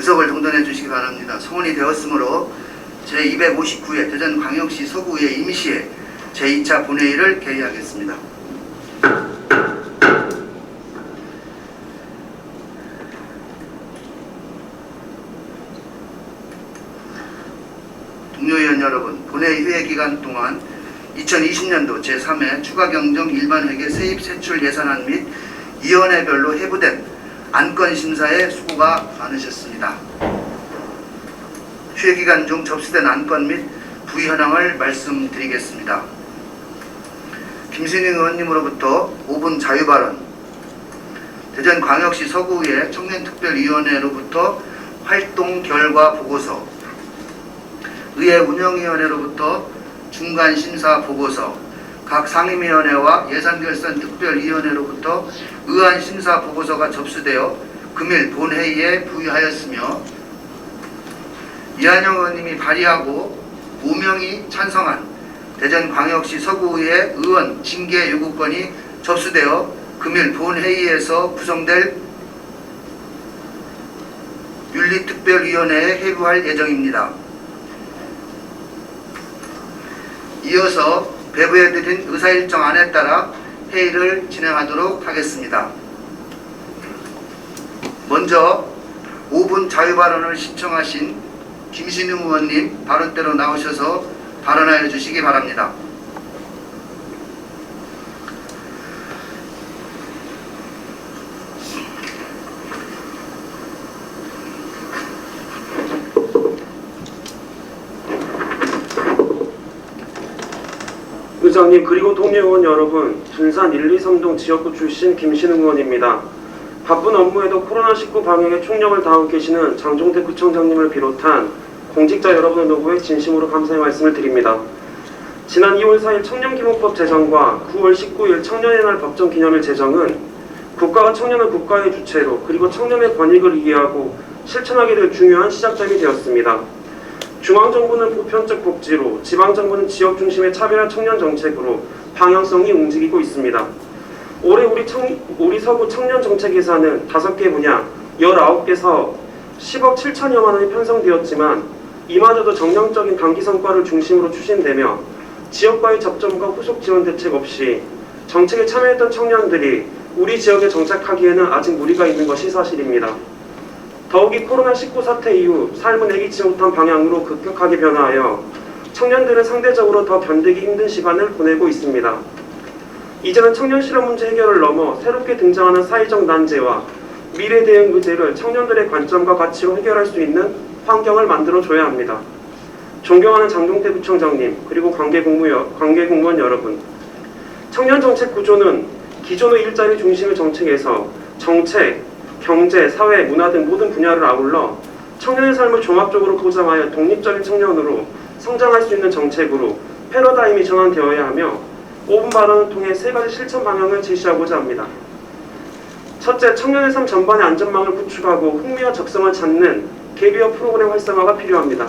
의석을 동전해 주시기 바랍니다. 소원이 되었으므로 제259회 대전광역시 서구의 임시회 제2차 본회의를 개의하겠습니다. 동료위원 여러분, 본회의 회의 기간 동안 2020년도 제3회 추가경정 일반회계 세입 세출 예산안 및 위원회별로 해부된 안건심사에 수고가 많으셨습니다. 휴회 기간 중 접수된 안건 및 부의 현황을 말씀드리겠습니다. 김신영 의원님으로부터 5분 자유발언, 대전광역시 서구의 청년특별위원회로부터 활동 결과 보고서, 의회 운영위원회로부터 중간심사 보고서, 각 상임위원회와 예산결산특별위원회로부터 의안심사 보고서가 접수되어 금일 본회의에 부의하였으며, 이한영 의원님이 발의하고 5명이 찬성한 대전광역시 서구의 의원 징계 요구권이 접수되어 금일 본회의에서 구성될 윤리특별위원회에 회부할 예정입니다. 이어서 배부해드린 의사일정안에 따라 회의를 진행하도록 하겠습니다. 먼저 5분 자유발언을 신청하신 김신웅 의원님 발언대로 나오셔서 발언하여 주시기 바랍니다. 의장님 그리고 동료의원 여러분, 둔산 1, 2, 3동 지역구 출신 김신웅 의원입니다. 바쁜 업무에도 코로나19 방역에 총력을 다하고 계시는 장종택 구청장님을 비롯한 공직자 여러분의 노고에 진심으로 감사의 말씀을 드립니다. 지난 2월 4일 청년기본법 제정과 9월 19일 청년의 날 법정기념일 제정은 국가가 청년을 국가의 주체로 그리고 청년의 권익을 이해하고 실천하게 될 중요한 시작점이 되었습니다. 중앙정부는 보편적 복지로, 지방정부는 지역 중심의 차별화 청년 정책으로 방향성이 움직이고 있습니다. 올해 우리 서구 청년 정책 예산은 5개 분야, 19개 사업, 10억 7천여만 원이 편성되었지만 이마저도 정량적인 단기 성과를 중심으로 추진되며 지역과의 접점과 후속 지원 대책 없이 정책에 참여했던 청년들이 우리 지역에 정착하기에는 아직 무리가 있는 것이 사실입니다. 더욱이 코로나19 사태 이후 삶은 예기치 못한 방향으로 급격하게 변화하여 청년들은 상대적으로 더 견디기 힘든 시간을 보내고 있습니다. 이제는 청년 실업 문제 해결을 넘어 새롭게 등장하는 사회적 난제와 미래 대응 의제를 청년들의 관점과 가치로 해결할 수 있는 환경을 만들어줘야 합니다. 존경하는 장종택 구청장님 그리고 관계공무원 여러분, 청년정책 구조는 기존의 일자리 중심의 정책에서 정책, 경제, 사회, 문화 등 모든 분야를 아울러 청년의 삶을 종합적으로 보장하여 독립적인 청년으로 성장할 수 있는 정책으로 패러다임이 전환되어야 하며 5분 발언을 통해 3가지 실천 방향을 제시하고자 합니다. 첫째, 청년의 삶 전반의 안전망을 구축하고 흥미와 적성을 찾는 갭이어 프로그램 활성화가 필요합니다.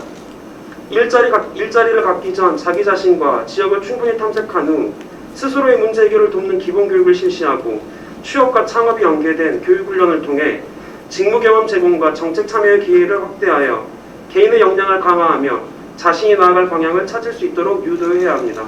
일자리를 갖기 전 자기 자신과 지역을 충분히 탐색한 후 스스로의 문제 해결을 돕는 기본 교육을 실시하고 취업과 창업이 연계된 교육훈련을 통해 직무경험 제공과 정책 참여의 기회를 확대하여 개인의 역량을 강화하며 자신이 나아갈 방향을 찾을 수 있도록 유도해야 합니다.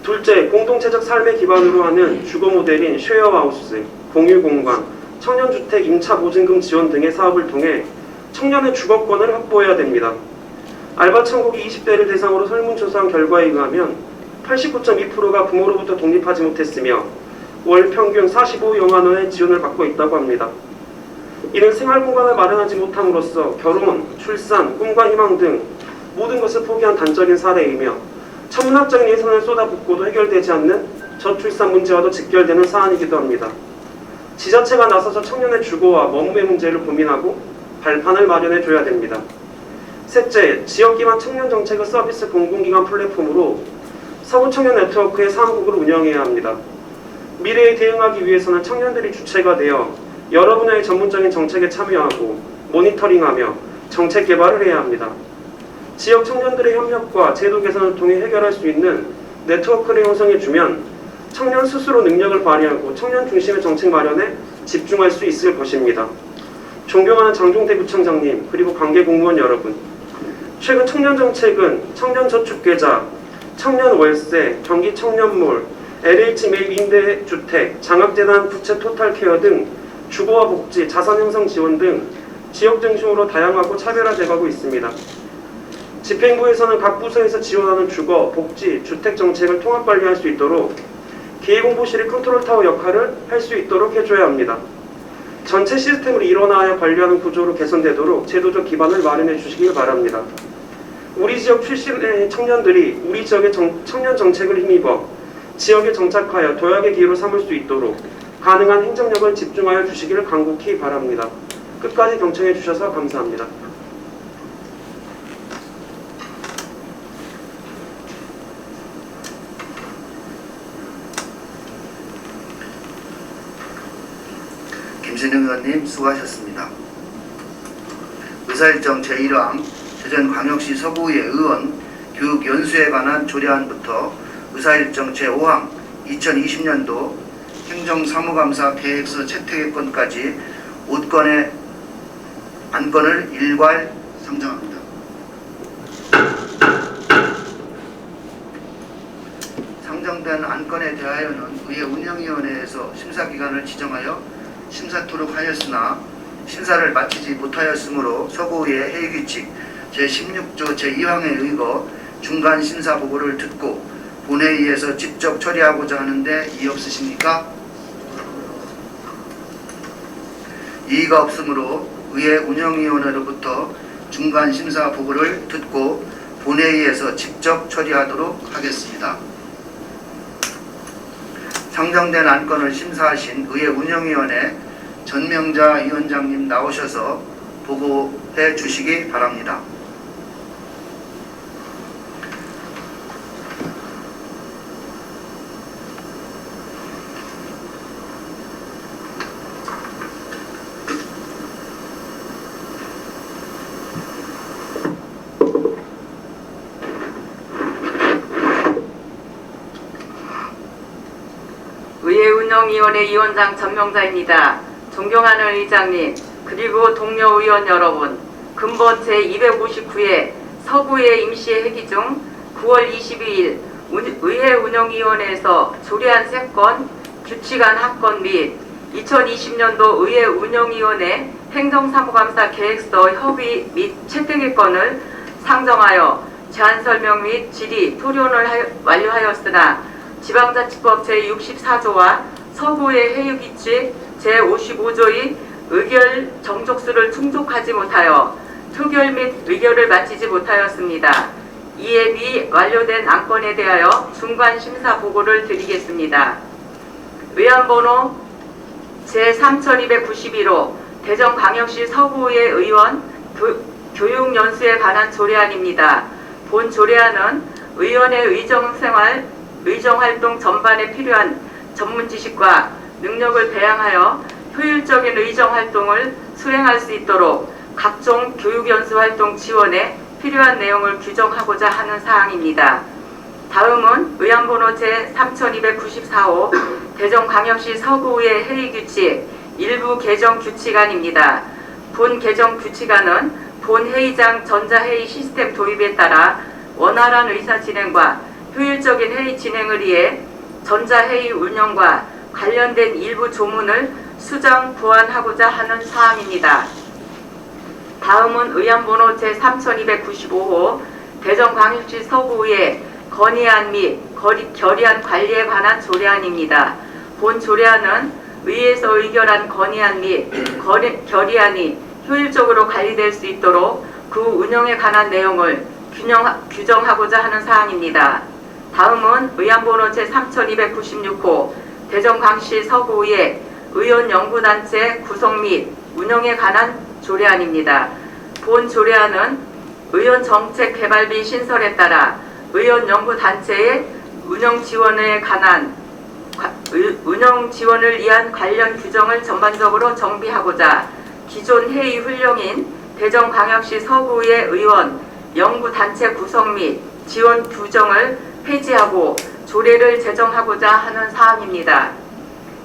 둘째, 공동체적 삶의 기반으로 하는 주거 모델인 쉐어하우스, 공유공간, 청년주택 임차보증금 지원 등의 사업을 통해 청년의 주거권을 확보해야 됩니다. 알바천국이 20대를 대상으로 설문조사한 결과에 의하면 89.2%가 부모로부터 독립하지 못했으며 월 평균 45여만 원의 지원을 받고 있다고 합니다. 이는 생활공간을 마련하지 못함으로써 결혼, 출산, 꿈과 희망 등 모든 것을 포기한 단적인 사례이며 천문학적인 예산을 쏟아붓고도 해결되지 않는 저출산 문제와도 직결되는 사안이기도 합니다. 지자체가 나서서 청년의 주거와 머금의 문제를 고민하고 발판을 마련해줘야 됩니다. 셋째, 지역기반 청년정책의 서비스 공공기관 플랫폼으로 서구청년 네트워크의 사무국을 운영해야 합니다. 미래에 대응하기 위해서는 청년들이 주체가 되어 여러 분야의 전문적인 정책에 참여하고 모니터링하며 정책 개발을 해야 합니다. 지역 청년들의 협력과 제도 개선을 통해 해결할 수 있는 네트워크를 형성해주면 청년 스스로 능력을 발휘하고 청년 중심의 정책 마련에 집중할 수 있을 것입니다. 존경하는 장종태 구청장님, 그리고 관계 공무원 여러분, 최근 청년정책은 청년저축계좌, 청년월세, 경기청년몰, LH 매입 임대주택, 장학재단 부채 토탈케어 등 주거와 복지, 자산형성 지원 등 지역 중심으로 다양하고 차별화되고 있습니다. 집행부에서는 각 부서에서 지원하는 주거, 복지, 주택 정책을 통합 관리할 수 있도록 기획홍보실이 컨트롤타워 역할을 할 수 있도록 해줘야 합니다. 전체 시스템으로 일원화하여 관리하는 구조로 개선되도록 제도적 기반을 마련해 주시길 바랍니다. 우리 지역 출신의 청년들이 우리 지역의 청년 정책을 힘입어 지역에 정착하여 도약의 기회로 삼을 수 있도록 가능한 행정력을 집중하여 주시기를 간곡히 바랍니다. 끝까지 경청해 주셔서 감사합니다. 김신영 의원님 수고하셨습니다. 의사일정 제1항 대전광역시 서구의 의원 교육연수에 관한 조례안부터 의사일정 제5항 2020년도 행정사무감사 계획서 채택건까지 5건의 안건을 일괄 상정합니다. 상정된 안건에 대하여는 의회 운영위원회에서 심사기간을 지정하여 심사토록 하였으나 심사를 마치지 못하였으므로 서구의회 회의규칙 제16조 제2항에 의거 중간 심사 보고를 듣고 본회의에서 직접 처리하고자 하는데 이의 없으십니까? 이의가 없으므로 의회 운영위원회로부터 중간 심사 보고를 듣고 본회의에서 직접 처리하도록 하겠습니다. 상정된 안건을 심사하신 의회 운영위원회 전명자 위원장님 나오셔서 보고해 주시기 바랍니다. 의회운영위원회 위원장 전명자입니다. 존경하는 의장님, 그리고 동료 의원 여러분, 근본 제259회 서구의 임시회기 중 9월 22일 의회운영위원회에서 조례안 3건, 규칙안 1건 및 2020년도 의회운영위원회 행정사무감사 계획서 협의 및 채택의 건을 상정하여 제안설명 및 질의, 토론을 완료하였으나 지방자치법 제64조와 서구의 회의규칙 제55조의 의결 정족수를 충족하지 못하여 표결 및 의결을 마치지 못하였습니다. 이에 미완료된 안건에 대하여 중간심사 보고를 드리겠습니다. 의안번호 제3291호 대전광역시 서구의 의원 교육연수에 관한 조례안입니다. 본 조례안은 의원의 의정활동 전반에 필요한 전문 지식과 능력을 배양하여 효율적인 의정활동을 수행할 수 있도록 각종 교육연수활동 지원에 필요한 내용을 규정하고자 하는 사항입니다. 다음은 의안번호 제3294호 대전광역시 서구의 회의규칙 일부 개정 규칙안입니다. 본 개정 규칙안은 본 회의장 전자회의 시스템 도입에 따라 원활한 의사 진행과 효율적인 회의 진행을 위해 전자회의 운영과 관련된 일부 조문을 수정 보완하고자 하는 사항입니다. 다음은 의안번호 제3295호 대전광역시 서구의 건의안 및 결의안 관리에 관한 조례안입니다. 본 조례안은 의회에서 의결한 건의안 및 결의안이 효율적으로 관리될 수 있도록 그 운영에 관한 내용을 규정하고자 하는 사항입니다. 다음은 의안번호 제3296호 대전광시 서구의 의원연구단체 구성 및 운영에 관한 조례안입니다. 본 조례안은 의원정책개발비 신설에 따라 의원연구단체의 운영 지원을 위한 관련 규정을 전반적으로 정비하고자 기존 회의 훈령인 대전광역시 서구의 의원 연구단체 구성 및 지원 규정을 폐지하고 조례를 제정하고자 하는 사항입니다.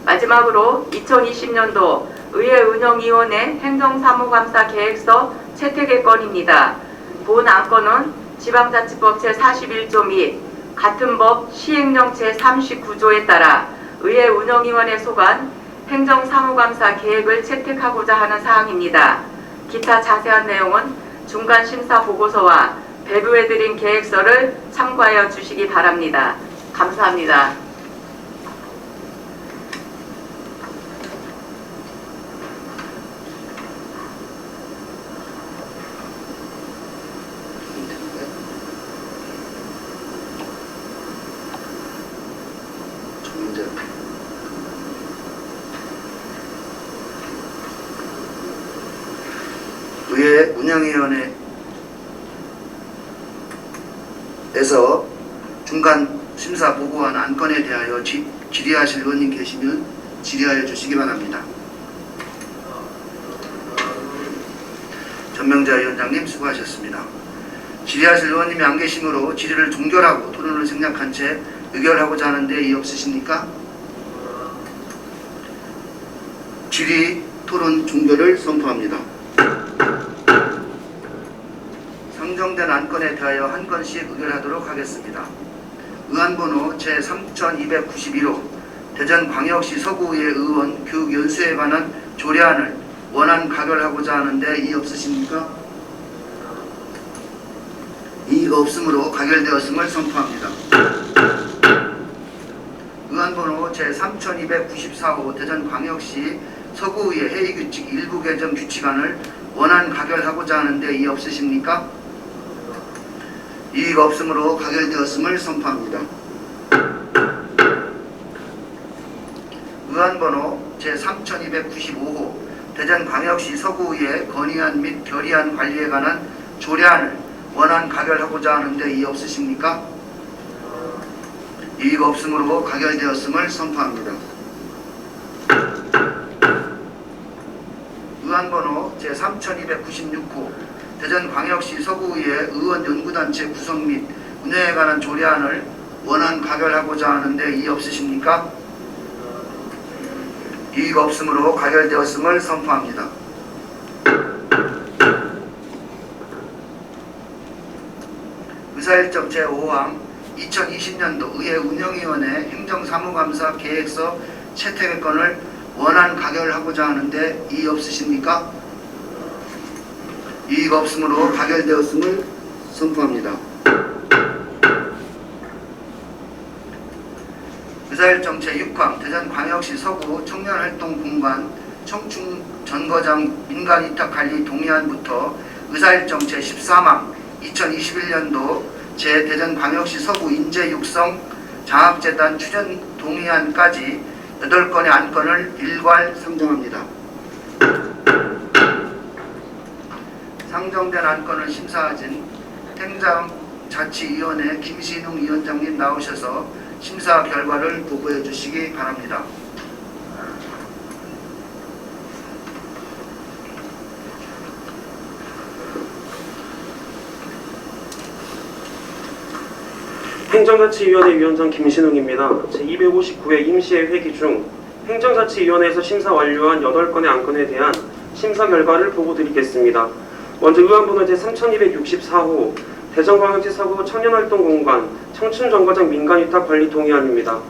마지막으로 2020년도 의회 운영위원회 행정사무감사 계획서 채택의 건입니다. 본 안건은 지방자치법 제41조 및 같은 법 시행령 제39조에 따라 의회 운영위원회 소관 행정사무감사 계획을 채택하고자 하는 사항입니다. 기타 자세한 내용은 중간심사 보고서와 배부해드린 계획서를 참고하여 주시기 바랍니다. 감사합니다. 의회 운영위원회에서 중간 심사 보고한 안건에 대하여 질의하실 의원님 계시면 질의하여 주시기 바랍니다. 전명자 위원장님 수고하셨습니다. 질의하실 의원님이 안 계시므로 질의를 종결하고 토론을 생략한 채 의결하고자 하는데 이의 없으십니까? 질의 토론 종결을 선포합니다. 상정된 안건에 대하여 한 건씩 의결하도록 하겠습니다. 의안번호 제3291호 대전광역시 서구의회 의원 교육연수에 관한 조례안을 원안 가결하고자 하는데 이의 없으십니까? 이의가 없으므로 가결되었음을 선포합니다. 의안번호 제3294호 대전광역시 서구의회 회의규칙 일부 개정 규칙안을 원안 가결하고자 하는데 이의 없으십니까? 이의가 없으므로 가결되었음을 선포합니다. 의안번호 제3295호 대전광역시 서구의회 건의안 및 결의안 관리에 관한 조례안을 원안 가결하고자 하는데 이의 없으십니까? 이의가 없으므로 가결되었음을 선포합니다. 의안번호 제3296호 대전광역시 서구의회 의원연구단체 구성 및 운영에 관한 조례안을 원안 가결하고자 하는데 이의 없으십니까? 이의가 없으므로 가결되었음을 선포합니다. 의사일정 제5항 2020년도 의회 운영위원회 행정사무감사 계획서 채택의 건을 원안 가결하고자 하는데 이의 없으십니까? 이의가 없으므로 가결되었음을 선포합니다. 의사일정 제6항 대전광역시 서구 청년활동공간 청춘전거장 민간위탁관리 동의안부터 의사일정 제13항 2021년도 대전광역시 서구 인재육성 장학재단 추진 동의안까지 8건의 안건을 일괄 상정합니다. 상정된 안건을 심사하신 행정자치위원회 김신웅 위원장님 나오셔서 심사 결과를 보고해 주시기 바랍니다. 행정자치위원회 위원장 김신웅입니다. 제259회 임시회 회기 중 행정자치위원회에서 심사 완료한 8건의 안건에 대한 심사 결과를 보고드리겠습니다. 먼저 의안번호 제3264호 대전광역시 서구 청년활동공간 청춘정거장 민간위탁관리 동의안입니다.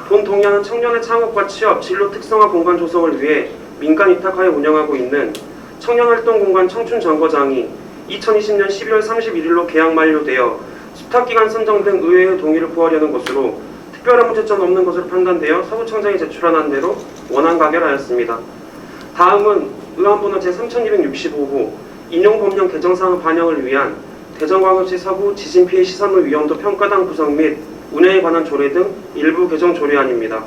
본 동의안은 청년의 창업과 취업, 진로 특성화 공간 조성을 위해 민간위탁하여 운영하고 있는 청년활동공간 청춘정거장이 2020년 12월 31일로 계약 만료되어 수탁기간 선정 등 의회의 동의를 구하려는 것으로 특별한 문제점 없는 것으로 판단되어 서구청장이 제출한 안대로 원안 가결하였습니다. 다음은 의안번호 제3265호 인용법령 개정사항 반영을 위한 대전광역시 서구 지진피해 시설물 위험도 평가당 구성 및 운영에 관한 조례 등 일부 개정 조례안입니다.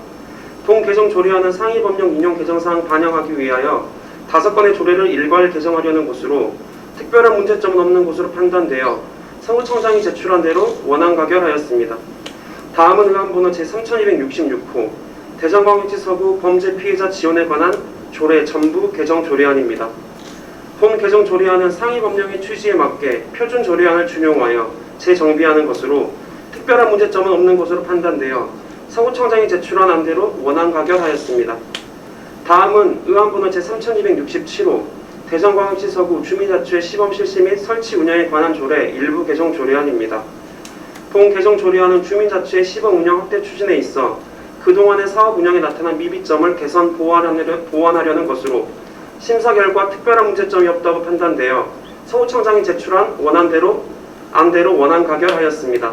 본 개정 조례안은 상위 법령 인용 개정사항 반영하기 위하여 5건의 조례를 일괄 개정하려는 것으로 특별한 문제점은 없는 것으로 판단되어 서구청장이 제출한 대로 원안 가결하였습니다. 다음은 의안번호 제3266호 대전광역시 서구 범죄 피해자 지원에 관한 조례 전부 개정 조례안입니다. 본 개정 조례안은 상위 법령의 취지에 맞게 표준 조례안을 준용하여 재정비하는 것으로 특별한 문제점은 없는 것으로 판단되어 서구청장이 제출한 안대로 원안 가결하였습니다. 다음은 의안번호 제3267호 대전광역시 서구 주민자치회 시범 실시 및 설치 운영에 관한 조례 일부 개정 조례안입니다. 본 개정 조례안은 주민자치회 시범 운영 확대 추진에 있어 그동안의 사업 운영에 나타난 미비점을 개선 보완하려는 것으로 심사 결과 특별한 문제점이 없다고 판단되어 서구청장이 제출한 안대로 원안 가결하였습니다.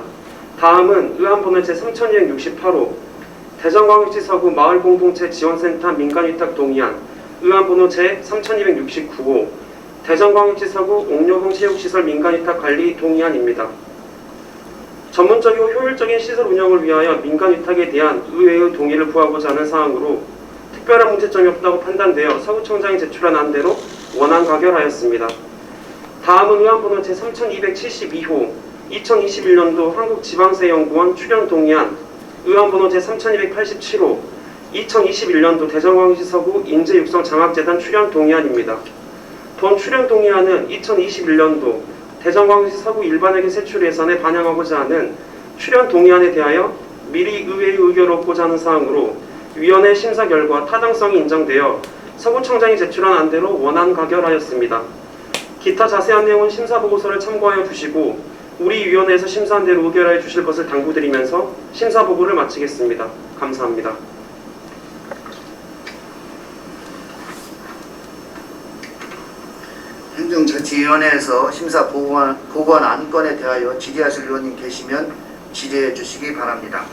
다음은 의안번호 제3268호 대전광역시 서구 마을공동체 지원센터 민간위탁 동의안 의안번호 제3269호 대전광역시 서구 옥녀봉 체육시설 민간위탁 관리 동의안입니다. 전문적이고 효율적인 시설 운영을 위하여 민간위탁에 대한 의회의 동의를 구하고자 하는 사항으로 특별한 문제점이 없다고 판단되어 서구청장이 제출한 안대로 원안 가결하였습니다. 다음은 의안번호 제3272호 2021년도 한국지방세연구원 출연 동의안 의안번호 제3287호 2021년도 대전광역시 서구 인재육성 장학재단 출연 동의안입니다. 본 출연 동의안은 2021년도 대전광역시 서구 일반회계 세출 예산에 반영하고자 하는 출연 동의안에 대하여 미리 의회의 의결을 얻고자 하는 사항으로 위원회 심사 결과 타당성이 인정되어 서구청장이 제출한 안대로 원안 가결하였습니다. 기타 자세한 내용은 심사보고서를 참고하여 주시고 우리 위원회에서 심사한 대로 의결하여 주실 것을 당부드리면서 심사보고를 마치겠습니다. 감사합니다. 행정자치위원회에서 심사 보고한 안건에 대하여 질의하실 의원님 계시면 질의해 주시기 바랍니다.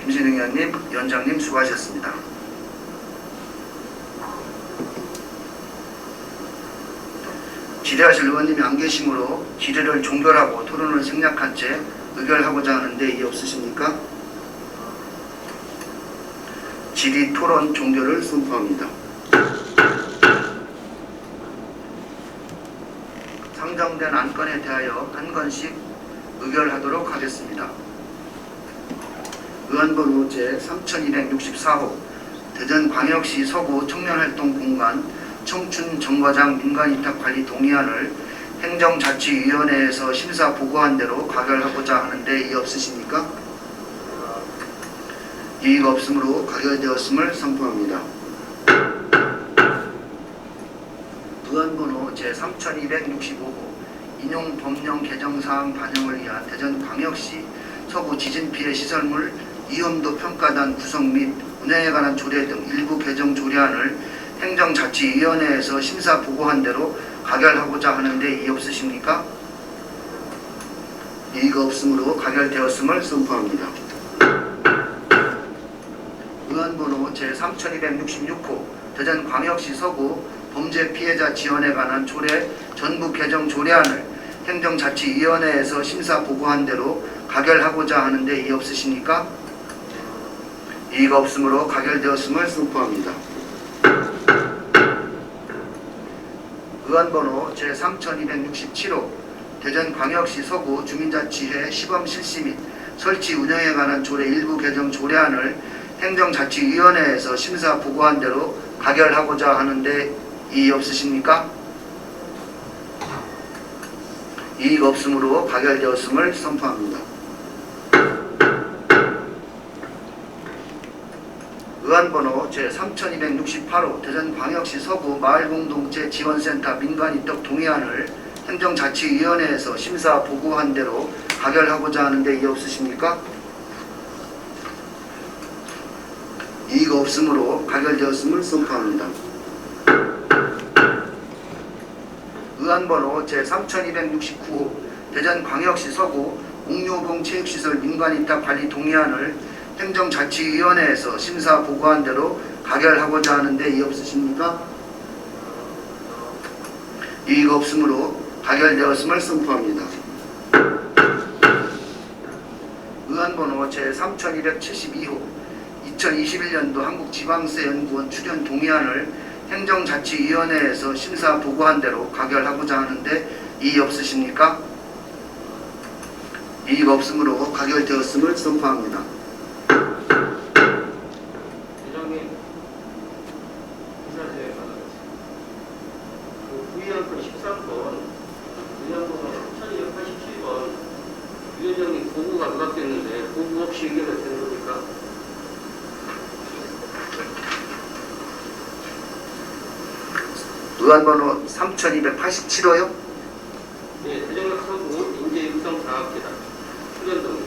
김신웅 의원님, 위원장님 수고하셨습니다. 질의하실 의원님이 안 계시므로 질의를 종결하고 토론을 생략한 채 의결하고자 하는데 이의 없으십니까? 질의 토론 종결을 선포합니다. 상정된 안건에 대하여 한 건씩 의결하도록 하겠습니다. 의안번호 제3264호 대전광역시 서구 청년활동공간 청춘정거장 민간위탁관리 동의안을 행정자치위원회에서 심사 보고한 대로 가결하고자 하는데 이의 없으십니까? 이의가 없으므로 가결되었음을 선포합니다. 의안번호 제3265호 인용법령 개정사항 반영을 위한 대전광역시 서구 지진피해 시설물 위험도 평가단 구성 및 운영에 관한 조례 등 일부 개정 조례안을 행정자치위원회에서 심사 보고한 대로 가결하고자 하는데 이의 없으십니까? 이의가 없으므로 가결되었음을 선포합니다. 의안번호 제3266호 대전광역시 서구 범죄 피해자 지원에 관한 조례 전부 개정 조례안을 행정자치위원회에서 심사 보고한 대로 가결하고자 하는데 이의 없으십니까? 이의가 없으므로 가결되었음을 선포합니다. 의안번호 제3267호 대전광역시 서구 주민자치회 시범 실시 및 설치 운영에 관한 조례 일부 개정 조례안을 행정자치위원회에서 심사 보고한 대로 가결하고자 하는데 이의 없으십니까? 이의가 없으므로 가결되었음을 선포합니다. 의안번호 제3268호 대전광역시 서구 마을공동체 지원센터 민간위탁 동의안을 행정자치위원회에서 심사 보고한 대로 가결하고자 하는데 이의 없으십니까? 이의가 없으므로 가결되었음을 선포합니다. 의안번호 제3269호 대전광역시 서구 옥녀봉 체육시설 민간위탁 관리 동의안을 행정자치위원회에서 심사 보고한 대로 가결하고자 하는데 이의 없으십니까? 이의가 없으므로 가결되었음을 선포합니다. 의안번호 제3272호 2021년도 한국지방세연구원 출연 동의안을 행정자치위원회에서 심사 보고한 대로 가결하고자 하는데 이의 없으십니까? 이의가 없으므로 가결되었음을 선포합니다. 회장님, 인사드려야 부의안건 13번, 의안번호 3287번, 위원장님 보고가 누락됐는데 보고 없이 의결이 되는 겁니까? 의안번호 3287호요? 네, 대전역 서구 인재 육성 장학재단 수련동.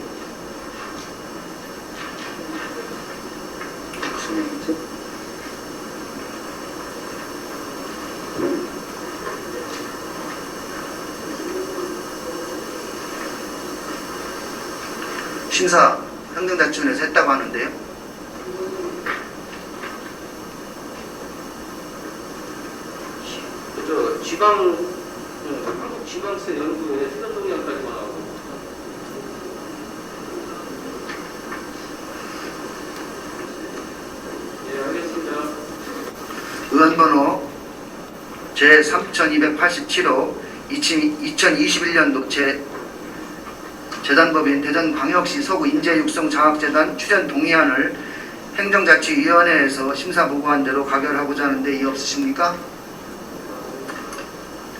무슨 얘기지? 심사 행정자치위원회에서 했다고 하는데요. 저 지방 한국 지방세 연구회 수련 동향까지만 하고. 예, 알겠습니다. 의안번호 제3287호 2021년도 재단법인 대전광역시 서구 인재육성장학재단 출연 동의안을 행정자치위원회에서 심사 보고한 대로 가결하고자 하는데 이의 없으십니까?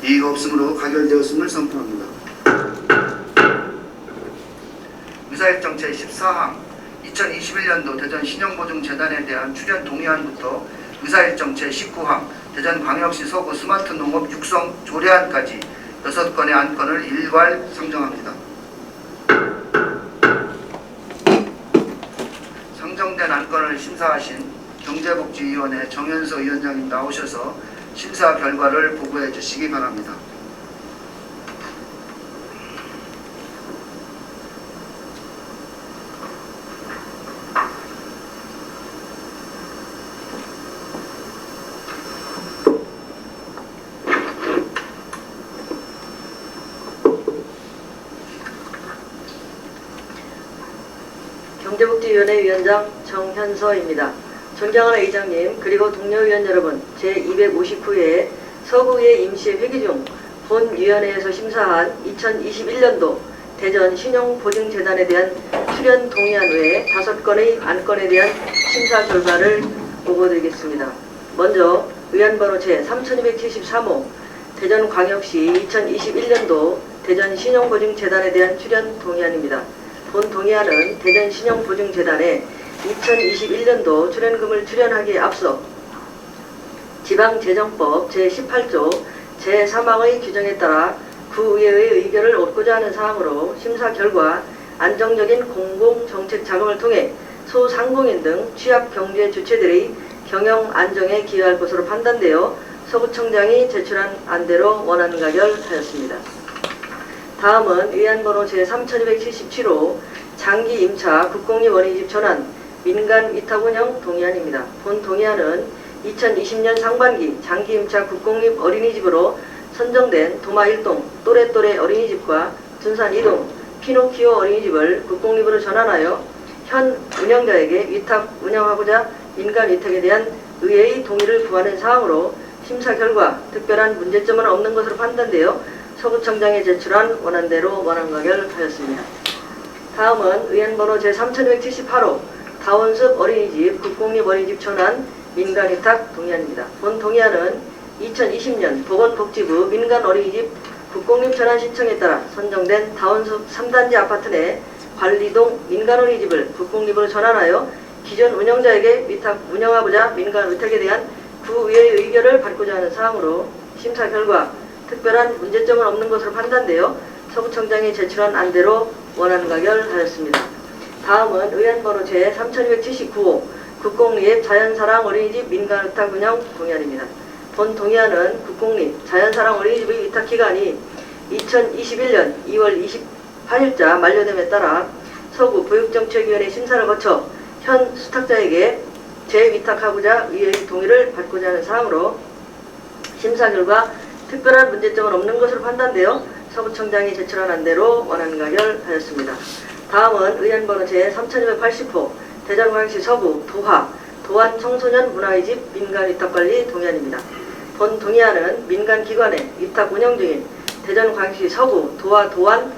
이의가 없으므로 가결되었음을 선포합니다. 의사일정 제14항 2021년도 대전 신용보증재단에 대한 출연 동의안부터 의사일정 제19항 대전광역시 서구 스마트 농업 육성 조례안까지 6건의 안건을 일괄 상정합니다. 상정된 안건을 심사하신 경제복지위원회 정현서 위원장님 나오셔서 심사 결과를 보고해 주시기 바랍니다. 경제복지위원회 위원장 정현서입니다. 존경하는 의장님 그리고 동료 위원 여러분, 제259회 서구의 임시 회기 중 본위원회에서 심사한 2021년도 대전 신용보증재단에 대한 출연 동의안 외에 5건의 안건에 대한 심사 결과를 보고드리겠습니다. 먼저 의안번호 제3273호 대전광역시 2021년도 대전 신용보증재단에 대한 출연 동의안입니다. 본 동의안은 대전 신용보증재단에 2021년도 출연금을 출연하기에 앞서 지방재정법 제18조 제3항의 규정에 따라 구의회의 의결을 얻고자 하는 사항으로 심사 결과 안정적인 공공정책 자금을 통해 소상공인 등 취약경제 주체들의 경영 안정에 기여할 것으로 판단되어 서구청장이 제출한 안대로 원안 가결하였습니다. 다음은 의안번호 제3277호 장기 임차 국공립 어린이집 전환 민간 위탁 운영 동의안입니다. 본 동의안은 2020년 상반기 장기 임차 국공립 어린이집으로 선정된 도마 1동 또래또래 어린이집과 둔산 2동 피노키오 어린이집을 국공립으로 전환하여 현 운영자에게 위탁 운영하고자 민간 위탁에 대한 의회의 동의를 구하는 사항으로 심사 결과 특별한 문제점은 없는 것으로 판단되어 서구청장에 제출한 원안대로 원안 가결하였습니다. 다음은 의안번호 제3178호 다원숲 어린이집 국공립 어린이집 전환 민간 위탁 동의안입니다. 본 동의안은 2020년 보건복지부 민간 어린이집 국공립 전환 신청에 따라 선정된 다원숲 3단지 아파트 내 관리동 민간 어린이집을 국공립으로 전환하여 기존 운영자에게 위탁 운영하고자 민간 위탁에 대한 구의회의 의결을 받고자 하는 사항으로 심사 결과 특별한 문제점은 없는 것으로 판단되어 서구청장이 제출한 안대로 원안 가결하였습니다. 다음은 의안번호 제3279호 국공립 자연사랑 어린이집 민간 위탁 운영 동의안입니다. 본 동의안은 국공립 자연사랑 어린이집의 위탁 기간이 2021년 2월 28일자 만료됨에 따라 서구 보육정책위원회 심사를 거쳐 현 수탁자에게 재위탁하고자 의회의 동의를 받고자 하는 사항으로 심사 결과 특별한 문제점은 없는 것으로 판단되어 서구청장이 제출한 안대로 원안 가결하였습니다. 다음은 의안번호 제3280호 대전광역시 서구 도안 청소년 문화의 집 민간 위탁관리 동의안입니다. 본 동의안은 민간기관의 위탁 운영 중인 대전광역시 서구 도안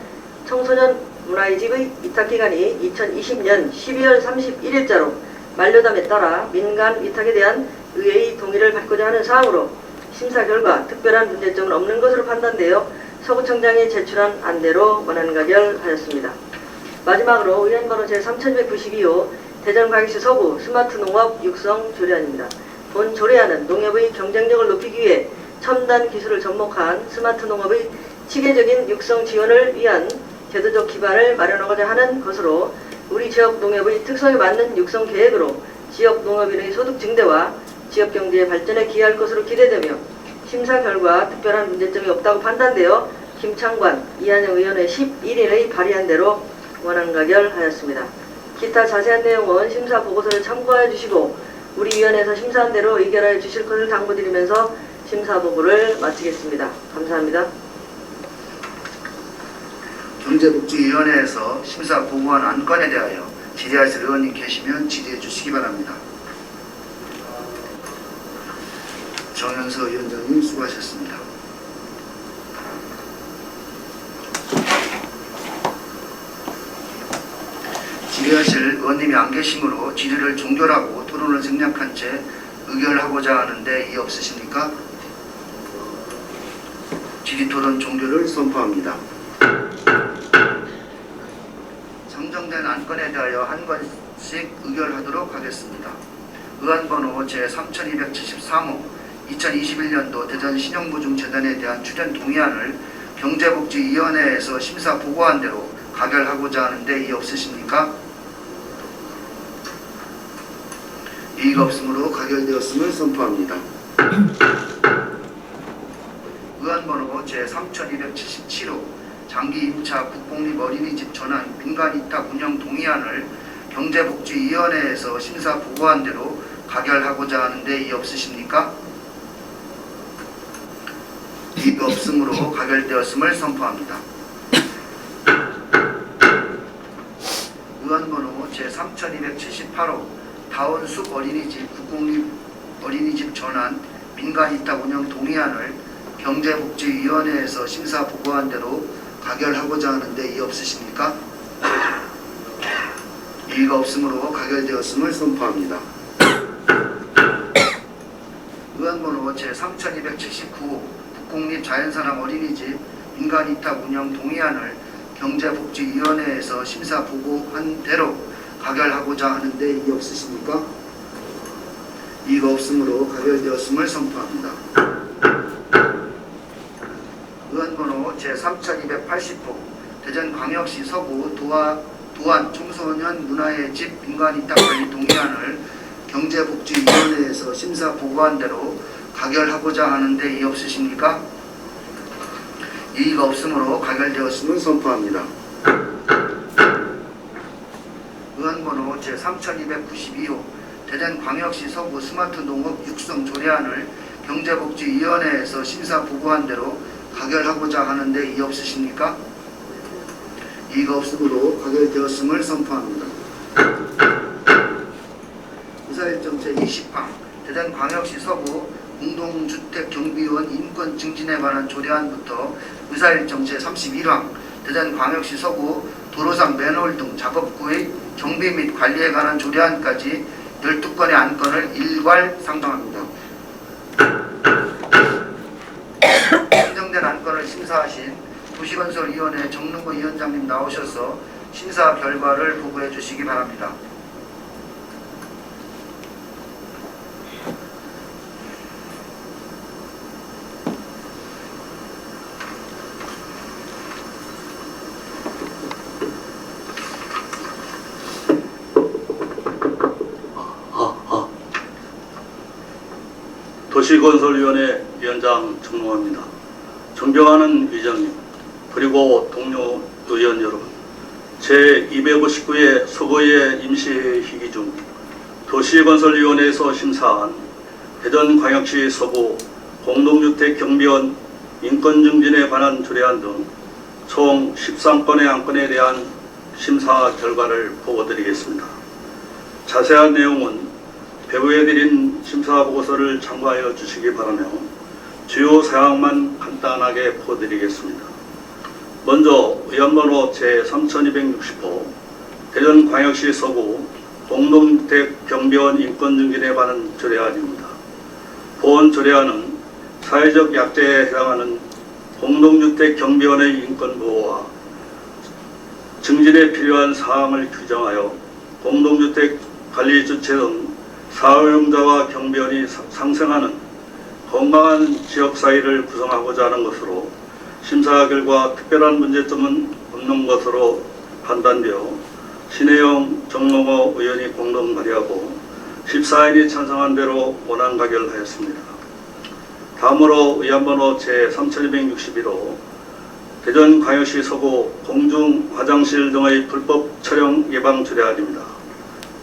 청소년 문화의 집의 위탁기간이 2020년 12월 31일자로 만료됨에 따라 민간 위탁에 대한 의회의 동의를 받고자 하는 사항으로 심사 결과 특별한 문제점은 없는 것으로 판단되어 서구청장이 제출한 안대로 원안 가결하였습니다. 마지막으로 의안번호 제3292호 대전광역시 서구 스마트 농업 육성 조례안입니다. 본 조례안은 농협의 경쟁력을 높이기 위해 첨단 기술을 접목한 스마트 농업의 체계적인 육성 지원을 위한 제도적 기반을 마련하고자 하는 것으로 우리 지역 농업의 특성에 맞는 육성 계획으로 지역 농업인의 소득 증대와 지역 경제의 발전에 기여할 것으로 기대되며 심사 결과 특별한 문제점이 없다고 판단되어 김창관, 이한영 의원의 11일의 발의한 대로 원안 가결하였습니다. 기타 자세한 내용은 심사 보고서를 참고하여 주시고 우리 위원회에서 심사한 대로 의결하여 주실 것을 당부드리면서 심사 보고를 마치겠습니다. 감사합니다. 경제복지위원회에서 심사 보고한 안건에 대하여 질의하실 의원님 계시면 질의해 주시기 바랍니다. 정현서 위원장님 수고하셨습니다. 질의하실 의원님이 안 계시므로 질의를 종결하고 토론을 생략한 채 의결하고자 하는데 이의 없으십니까? 질의토론 종결을 선포합니다. 상정된 안건에 대하여 한 건씩 의결하도록 하겠습니다. 의안번호 제3273호 2021년도 대전 신용보증재단에 대한 출연 동의안을 경제복지위원회에서 심사 보고한 대로 가결하고자 하는데 이의 없으십니까? 이의가 없으므로 가결되었음을 선포합니다. 의안번호 제3277호 장기 임차 국공립 어린이집 전환 민간위탁 운영 동의안을 경제복지위원회에서 심사 보고한 대로 가결하고자 하는데 이의 없으십니까? 이의가 없으므로 가결되었음을 선포합니다. 의안번호 제3278호 다원숲 어린이집 국공립 어린이집 전환 민간위탁 운영 동의안을 경제복지위원회에서 심사 보고한 대로 가결하고자 하는데 이의 없으십니까? 이의가 없으므로 가결되었음을 선포합니다. 의안번호 제3279호 국공립 자연사랑 어린이집 민간위탁 운영 동의안을 경제복지위원회에서 심사 보고한 대로 가결하고자 하는데 이의 없으십니까? 이의가 없으므로 가결되었음을 선포합니다. 의안번호 제3280호 대전광역시 서구 도안 청소년 문화의 집 민간위탁 관리 동의안을 경제복지위원회에서 심사 보고한 대로 가결하고자 하는데 이의 없으십니까? 이의가 없으므로 가결되었음을 선포합니다. 의안번호 제3292호 대전광역시 서구 스마트 농업 육성 조례안을 경제복지위원회에서 심사 보고한 대로 가결하고자 하는데 이의 없으십니까? 이의가 없으므로 가결되었음을 선포합니다. 의사일정 제20항 대전광역시 서구 공동주택 경비원 인권 증진에 관한 조례안부터 의사일정 제31항 대전광역시 서구 도로상 맨홀 등 작업구의 정비 및 관리에 관한 조례안까지 12건의 안건을 일괄 상정합니다. 상정된 안건을 심사하신 도시건설위원회 정능호 위원장님 나오셔서 심사 결과를 보고해 주시기 바랍니다. 도시건설위원회 위원장 정몽호입니다. 존경하는 위원장님 그리고 동료 의원 여러분, 제259회 서거의 임시회기 중 도시건설위원회에서 심사한 대전광역시 서구 공동주택 경비원 인권증진에 관한 조례안 등 총 13건의 안건에 대한 심사 결과를 보고드리겠습니다. 자세한 내용은 배부해드린 심사보고서를 참고하여 주시기 바라며 주요 사항만 간단하게 보여드리겠습니다. 먼저 의안번호 제3260호 대전광역시 서구 공동주택 경비원 인권증진에 관한 조례안입니다. 본 조례안은 사회적 약자에 해당하는 공동주택 경비원의 인권보호와 증진에 필요한 사항을 규정하여 공동주택 관리 주체 등 사용자와 경비원이 상생하는 건강한 지역사회를 구성하고자 하는 것으로 심사 결과 특별한 문제점은 없는 것으로 판단되어 신혜영, 정몽호 의원이 공동 발의하고 14인이 찬성한 대로 원안 가결하였습니다. 다음으로 의안번호 제3261호 대전광역시 서구 공중 화장실 등의 불법 촬영 예방 조례안입니다.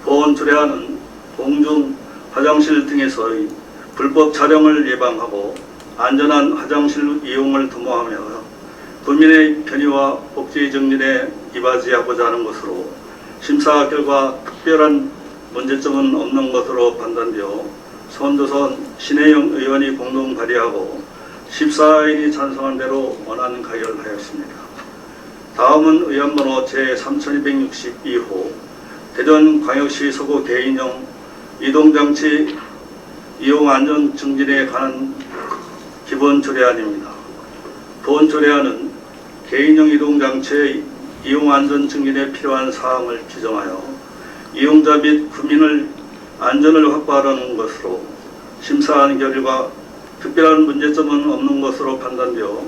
본 조례안은 공중 화장실 등에서의 불법 촬영을 예방하고 안전한 화장실 이용을 도모하며 국민의 편의와 복지 증진에 이바지하고자 하는 것으로 심사 결과 특별한 문제점은 없는 것으로 판단되어 손도선 신혜영 의원이 공동 발의하고 14인이 찬성한 대로 원안 가결하였습니다. 다음은 의안번호 제3262호 대전광역시 서구 개인용 이동장치 이용 안전 증진에 관한 기본 조례안입니다. 본 조례안은 개인용 이동장치의 이용 안전 증진에 필요한 사항을 규정하여 이용자 및 국민의 안전을 확보하라는 것으로 심사한 결과 특별한 문제점은 없는 것으로 판단되어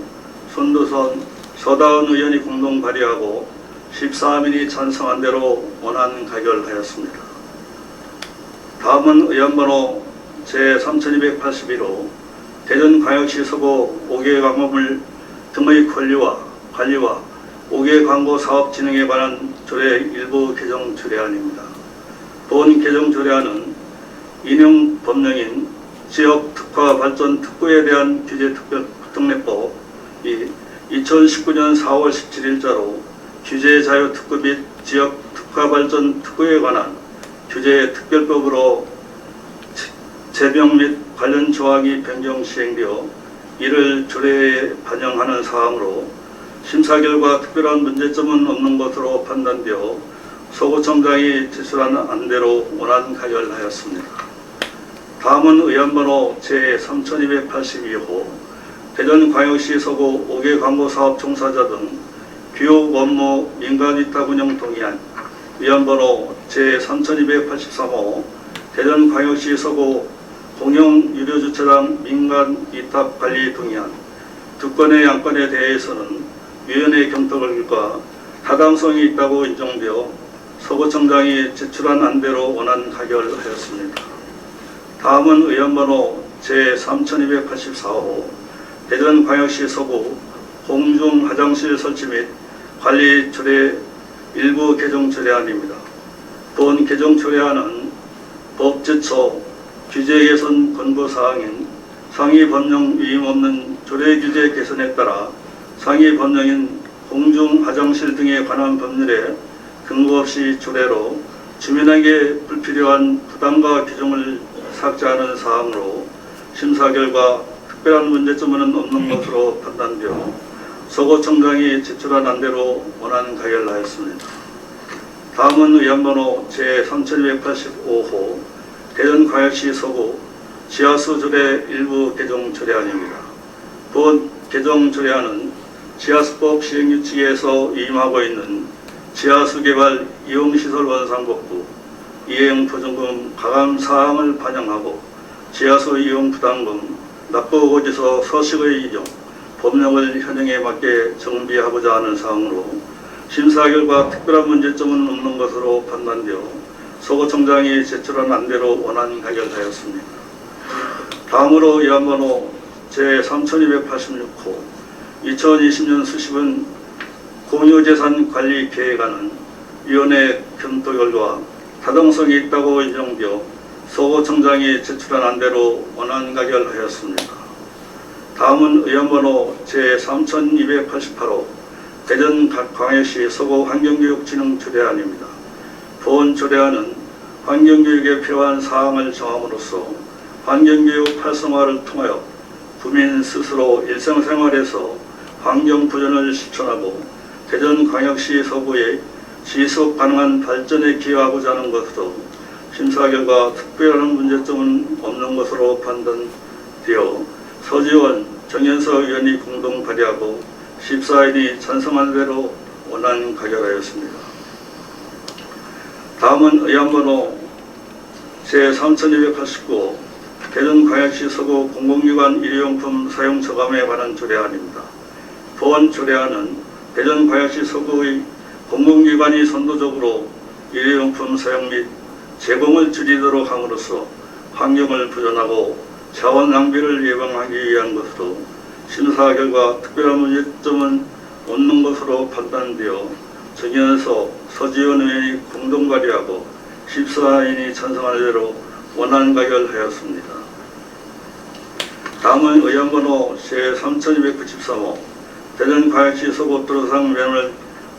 손도선, 서다은 의원이 공동 발의하고 14인이 찬성한 대로 원안 가결하였습니다. 다음은 의안번호 제3281호 대전광역시 서구 5개 광고물 등의 관리와 5개 광고 사업 진행에 관한 조례 일부 개정 조례안입니다. 본 개정 조례안은 인용 법령인 지역 특화 발전 특구에 대한 규제 특례법이 2019년 4월 17일자로 규제 자유 특구 및 지역 특화 발전 특구에 관한 규제 특별법으로 제명 및 관련 조항이 변경 시행되어 이를 조례에 반영하는 사항으로 심사 결과 특별한 문제점은 없는 것으로 판단되어 서구청장이 제출한 안대로 원안 가결하였습니다. 다음은 의안번호 제3282호 대전광역시 서구 5개 광고사업 종사자 등 교육 업무 민간위탁 운영 동의안 의안번호 제3283호 대전광역시 서구 공영유료주차장 민간위탁관리 동의안 두 건의 안건에 대해서는 위원회 검토결과 타당성이 있다고 인정되어 서구청장이 제출한 안대로 원안 가결하였습니다. 다음은 의안번호 제3284호 대전광역시 서구 공중화장실 설치 및 관리 조례 일부 개정 조례안입니다. 본 개정 조례안은 법 제초 규제 개선 권고사항인 상위 법령 위임 없는 조례 규제 개선에 따라 상위 법령인 공중화장실 등에 관한 법률에 근거 없이 조례로 주민에게 불필요한 부담과 규정을 삭제하는 사항으로 심사 결과 특별한 문제점은 없는 것으로 판단되어 서구청장이 제출한 안대로 원안 가결하였습니다. 다음은 의안번호 제3285호 대전광역시 서구 지하수 조례 일부 개정 조례안입니다. 본 개정 조례안은 지하수법 시행규칙에서 위임하고 있는 지하수 개발 이용시설 원상복구 이행 보증금 가감 사항을 반영하고 지하수 이용 부담금 납부고지서 서식의 이용 법령을 현행에 맞게 정비하고자 하는 사항으로 심사 결과 특별한 문제점은 없는 것으로 판단되어 서구청장이 제출한 안대로 원안 가결하였습니다. 다음으로 의안번호 제3286호 2020년 수십은 공유재산 관리 계획안은 위원회 검토 결과 타당성이 있다고 인정되어 서구청장이 제출한 안대로 원안 가결하였습니다. 다음은 의안번호 제3288호 대전광역시 서구 환경교육진흥 조례안입니다. 본 조례안은 환경교육에 필요한 사항을 정함으로써 환경교육 활성화를 통하여 국민 스스로 일상생활에서 환경 보존을 실천하고 대전광역시 서구의 지속 가능한 발전에 기여하고자 하는 것으로 심사 결과 특별한 문제점은 없는 것으로 판단되어 서지원, 정연서 의원이 공동 발의하고 14인이 찬성한 대로 원안 가결하였습니다. 다음은 의안번호 제3289 대전광역시 서구 공공기관 일회용품 사용 저감에 관한 조례안입니다. 본 조례안은 대전광역시 서구의 공공기관이 선도적으로 일회용품 사용 및 제공을 줄이도록 함으로써 환경을 보존하고 자원 낭비를 예방하기 위한 것으로 심사 결과 특별한 문제점은 없는 것으로 판단되어 정의원에서 서지원 의원이 공동 발의하고 14인이 찬성한 대로 원안 가결하였습니다. 다음은 의안번호 제3293호 대전광역시 서구도로상 면허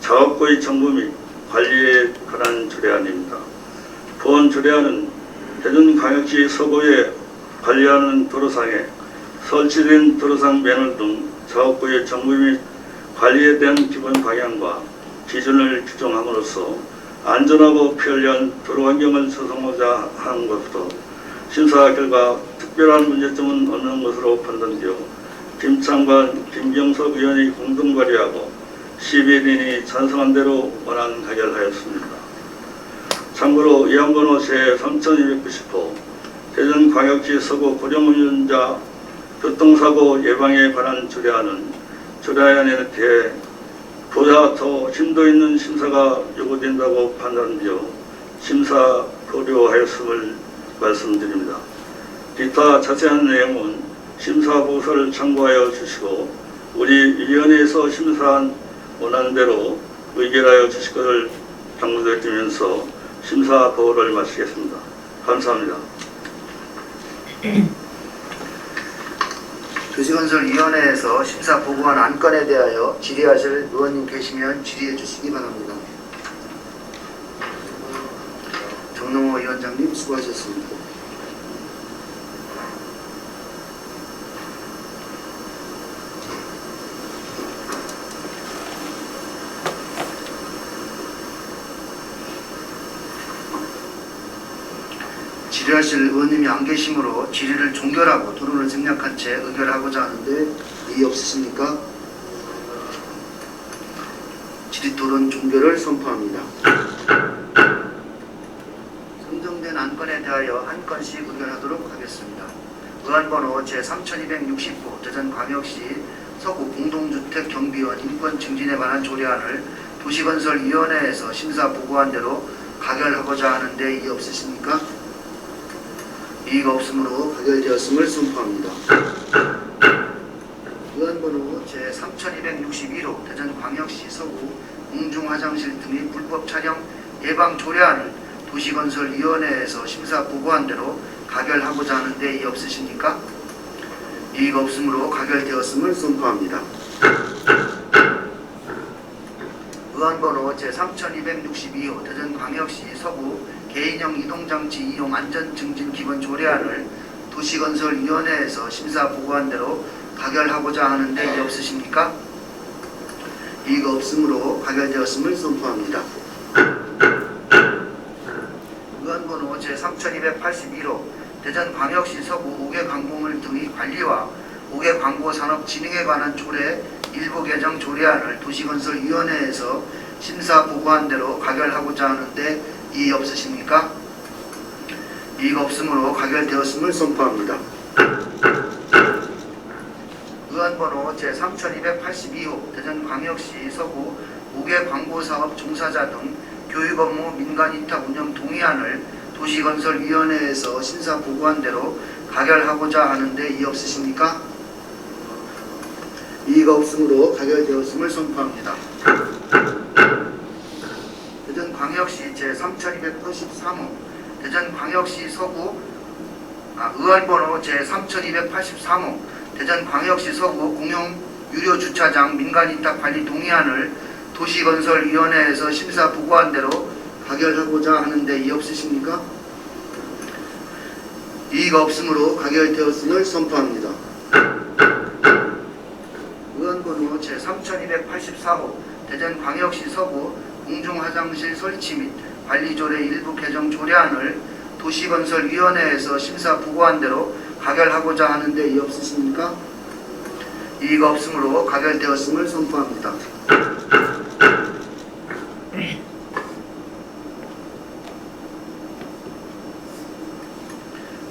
작업거의 정보 및 관리에 관한 조례안입니다. 본 조례안은 대전광역시 서구에 관리하는 도로상에 설치된 도로상 면허 등 작업거의 정보 및 관리에 대한 기본 방향과 기준을 규정함으로써 안전하고 편리한 도로환경을 조성하고자 한 것으로 심사 결과 특별한 문제점은 없는 것으로 판단되어 김창관, 김경석 의원이 공동 발의하고 11인이 찬성한 대로 원안 가결하였습니다. 참고로 의안번호 제3290호 대전광역시 서구 고령운전자 교통사고 예방에 관한 조례안은 조례안에 대해 보다 더 심도 있는 심사가 요구된다고 판단되어 심사 고려하였음을 말씀드립니다. 기타 자세한 내용은 심사 보고서를 참고하여 주시고 우리 위원회에서 심사한 원안대로 의결하여 주실 것을 당부드리면서 심사 보고를 마치겠습니다. 감사합니다. 도시건설위원회에서 심사 보고한 안건에 대하여 질의하실 의원님 계시면 질의해 주시기 바랍니다. 정능호 위원장님 수고하셨습니다. 질의하실 의원님이 안 계시므로 질의를 종결하고 토론을 생략한 채 의결하고자 하는데 이의 없으십니까? 질의 토론 종결을 선포합니다. 선정된 안건에 대하여 한 건씩 의결하도록 하겠습니다. 의안번호 제3260호 대전광역시 서구 공동주택 경비원 인권 증진에 관한 조례안을 도시건설위원회에서 심사 보고한 대로 가결하고자 하는데 이의 없으십니까? 이의가 없으므로 가결되었음을 선포합니다. 의안번호 제3261호 대전광역시 서구 공중화장실 등의 불법 촬영 예방 조례안을 도시건설위원회에서 심사 보고한 대로 가결하고자 하는데 이의 없으십니까? 이의가 없으므로 가결되었음을 선포합니다. 의안번호 제3262호 대전광역시 서구 개인형 이동장치 이용 안전증진 기본 조례안을 도시건설위원회에서 심사 보고한 대로 가결하고자 하는데 이의 없으십니까? 이의가 없으므로 가결되었음을 선포합니다. 의안번호 제3281호 대전광역시 서구 5개 광고물 등의 관리와 5개 광고산업 진흥에 관한 조례 일부 개정 조례안을 도시건설위원회에서 심사 보고한 대로 가결하고자 하는데 이의 없으십니까? 이의가 없으므로 가결되었음을 선포합니다. 의안번호 제3282호 대전광역시 서구 5개 광고사업 종사자 등 교육업무 민간위탁 운영 동의안을 도시건설위원회에서 심사 보고한 대로 가결하고자 하는데 이의 없으십니까? 이의가 없으므로 가결되었음을 선포합니다. 대전광역시 제3283호 대전광역시 서구 의안번호 제3283호 대전광역시 서구 공용 유료 주차장 민간위탁 관리 동의안을 도시건설위원회에서 심사 보고한 대로 가결하고자 하는데 이의 없으십니까? 이의가 없으므로 가결되었음을 선포합니다. 의안번호 제3284호 대전광역시 서구 공중화장실 설치 및 관리조례 일부 개정 조례안을 도시건설위원회에서 심사 보고한 대로 가결하고자 하는데 이의 없으십니까? 이의가 없으므로 가결되었음을 선포합니다.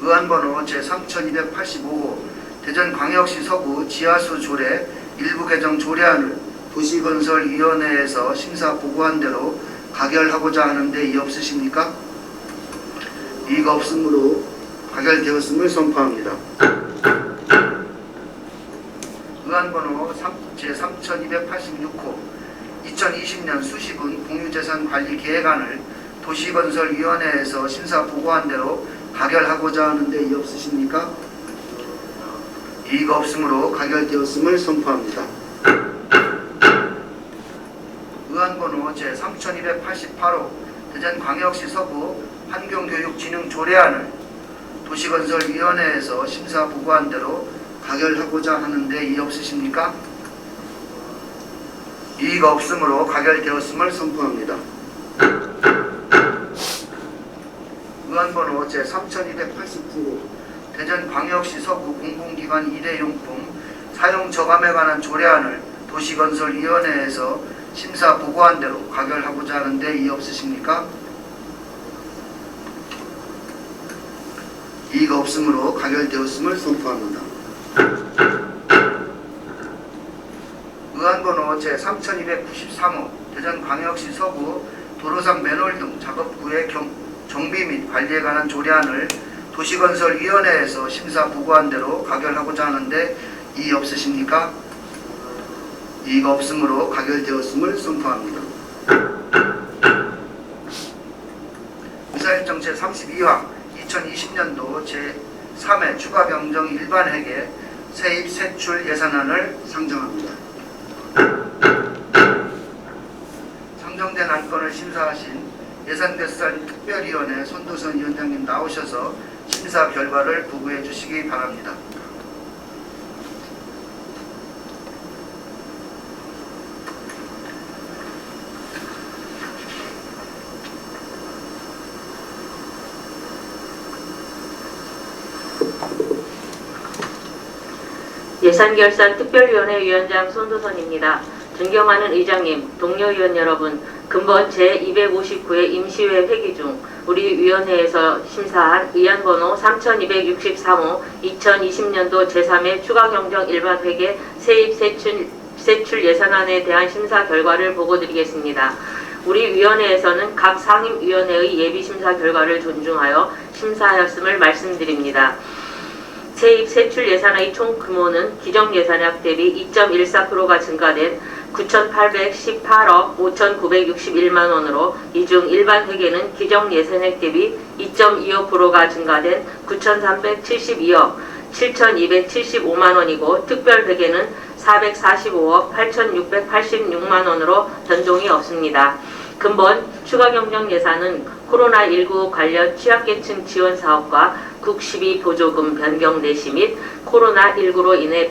의안번호 제3285호 대전광역시 서구 지하수 조례 일부 개정 조례안을 도시건설위원회에서 심사 보고한 대로 가결하고자 하는데 이의 없으십니까? 이의가 없으므로 가결되었음을 선포합니다. 의안번호 제3286호 2020년 수시분 공유재산 관리 계획안을 도시건설위원회에서 심사 보고한 대로 가결하고자 하는데 이의 없으십니까? 이의가 없으므로 가결되었음을 선포합니다. 의안번호 제3288호 대전광역시 서구 환경교육진흥조례안을 도시건설위원회에서 심사 보고한 대로 가결하고자 하는데 이의 없으십니까? 이의가 없으므로 가결되었음을 선포합니다. 의안번호 제3289호 대전광역시 서구 공공기관 일회용품 사용 저감에 관한 조례안을 도시건설위원회에서 심사 보고한 대로 가결하고자 하는데 이의 없으십니까? 이의가 없으므로 가결되었음을 선포합니다. 의안번호 제3293호 대전광역시 서구 도로상 맨홀 등 작업구의 정비 및 관리에 관한 조례안을 도시건설위원회에서 심사 보고한 대로 가결하고자 하는데 이의 없으십니까? 이의가 없으므로 가결되었음을 선포합니다. 의사일정 제32화 2020년도 제3회 추가 병정 일반 회계 세입 세출 예산안을 상정합니다. 상정된 안건을 심사하신 예산결산 특별위원회 손도선 위원장님 나오셔서 심사 결과를 보고해 주시기 바랍니다. 예산결산특별위원회 위원장 손도선입니다. 존경하는 의장님, 동료 의원 여러분, 근본 제259회 임시회 회기 중 우리 위원회에서 심사한 의안번호 3263호 2020년도 제3회 추가경정 일반회계 세입 세출 예산안에 대한 심사 결과를 보고드리겠습니다. 우리 위원회에서는 각 상임위원회의 예비심사 결과를 존중하여 심사하였음을 말씀드립니다. 세입 세출 예산의 총 규모는 기정 예산액 대비 2.14%가 증가된 9,818억 5,961만 원으로 이 중 일반 회계는 기정 예산액 대비 2.25%가 증가된 9,372억 7,275만 원이고 특별 회계는 445억 8,686만 원으로 변동이 없습니다. 근본 추가경정 예산은 코로나19 관련 취약계층 지원 사업과 국12 보조금 변경 내시 및 코로나19로 인해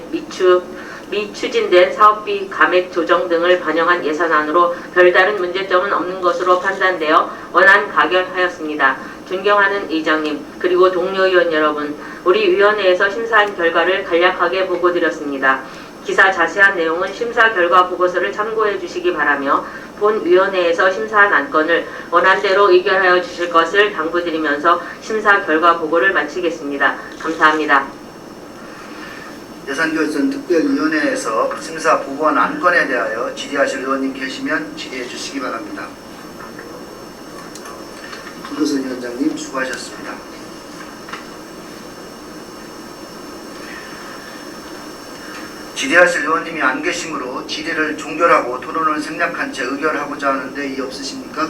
미추진된 사업비 감액 조정 등을 반영한 예산안으로 별다른 문제점은 없는 것으로 판단되어 원안 가결하였습니다. 존경하는 의장님 그리고 동료 의원 여러분, 우리 위원회에서 심사한 결과를 간략하게 보고드렸습니다. 기사 자세한 내용은 심사 결과 보고서를 참고해 주시기 바라며 본 위원회에서 심사한 안건을 원안대로 의결하여 주실 것을 당부드리면서 심사 결과 보고를 마치겠습니다. 감사합니다. 예산결산특별위원회에서 심사 보고한 안건에 대하여 질의하실 의원님 계시면 질의해 주시기 바랍니다. 손도선 위원장님 수고하셨습니다. 질의하실 의원님이 안 계시므로 질의를 종결하고 토론을 생략한 채 의결하고자 하는데 이의 없으십니까?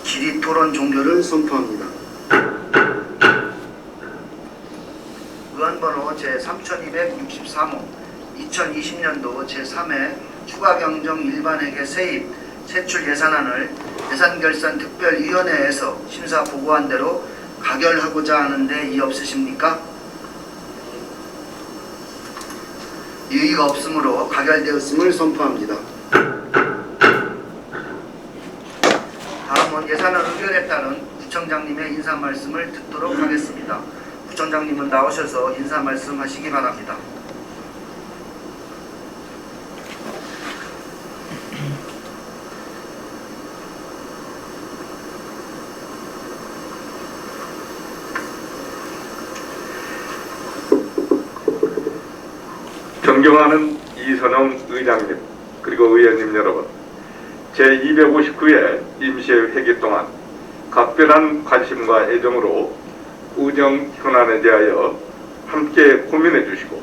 질의 토론 종결을 선포합니다. 의안번호 제3263호 2020년도 제3회 추가경정 일반회계 세입 세출 예산안을 예산결산특별위원회에서 심사 보고한 대로 가결하고자 하는데 이의 없으십니까? 이의가 없으므로 가결되었음을 선포합니다. 다음은 예산안 의결에 따른 부청장님의 인사 말씀을 듣도록 하겠습니다. 부청장님은 나오셔서 인사 말씀하시기 바랍니다. 존경하는 이선홍 의장님, 그리고 의원님 여러분, 제259회 임시회 회기 동안 각별한 관심과 애정으로 우정 현안에 대하여 함께 고민해 주시고